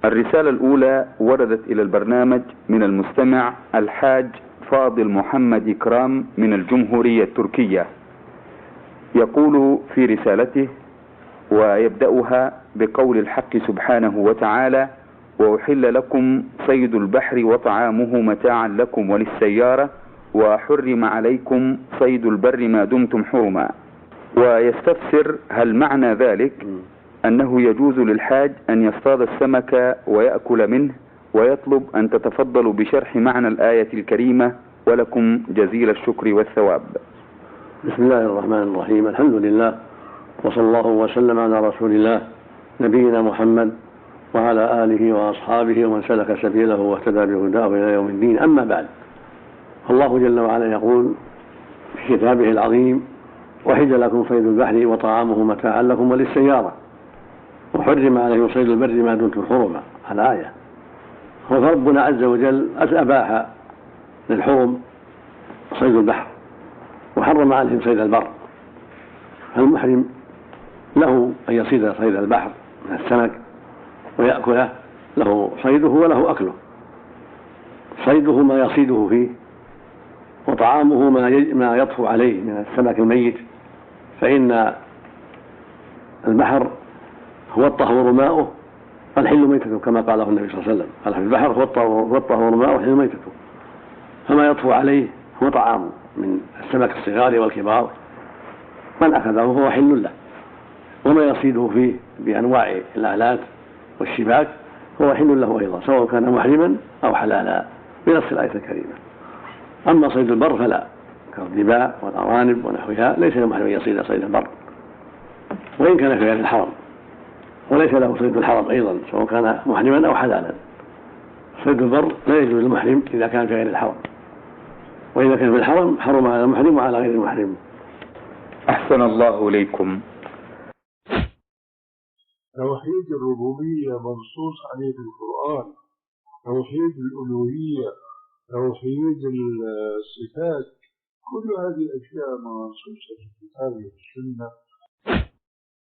الرسالة الأولى وردت إلى البرنامج من المستمع الحاج فاضل محمد إكرام من الجمهورية التركية. يقول في رسالته ويبدأها بقول الحق سبحانه وتعالى: وأحل لكم صيد البحر وطعامه متاعا لكم وللسيارة وحرم عليكم صيد البر ما دمتم حرما. ويستفسر هل معنى ذلك أنه يجوز للحاج أن يصطاد السمك ويأكل منه، ويطلب أن تتفضلوا بشرح معنى الآية الكريمة، ولكم جزيل الشكر والثواب. بسم الله الرحمن الرحيم. الحمد لله، وصلى الله وسلم على رسول الله نبينا محمد وعلى آله وأصحابه ومن سلك سبيله واهتدى بهداه إلى يوم الدين. أما بعد، الله جل وعلا يقول في كتابه العظيم: وحل لكم صيد البحر وطعامه متاعا لكم وللسيارة وحرم عليكم صيد البر ما دمتم حرما. الآية. فربنا عز وجل أباح للحرم صيد البحر وحرم عليهم صيد البر. فالمحرم له أن يصيد صيد البحر من السمك ويأكله، له صيده وله أكله. صيده ما يصيده فيه، وطعامه ما يطفو عليه من السمك الميت، فإن البحر هو الطهور ماؤه والحل ميتته، كما قاله النبي صلى الله عليه وسلم: قال في البحر هو الطهور ماؤه والحل ميتته. فما يطفو عليه هو طعامه من السمك الصغار والكبار، من أخذه فهو حل له، وما يصيده فيه بأنواع الآلات والشباك هو حل له أيضا، سواء كان محرما أو حلالا بنص الآية الكريمة. أما صيد البر فلا، كالضباء والأرانب ونحوها ليس للمحرم يصيد صيد البر، وإن كان في غير الحرم، وليس له صيد الحرم أيضا سواء كان محرما أو حلالا. صيد البر لا يجوز للمحرم إذا كان في غير الحرم، وإذا كان في الحرم حرم على المحرم وعلى غير المحرم. أحسن الله إليكم. توحيد الربوبية منصوص عليه في القرآن، توحيد الألوهية، توحيد الصفات، كل هذه الأشياء منصوصة في الكتاب والسنة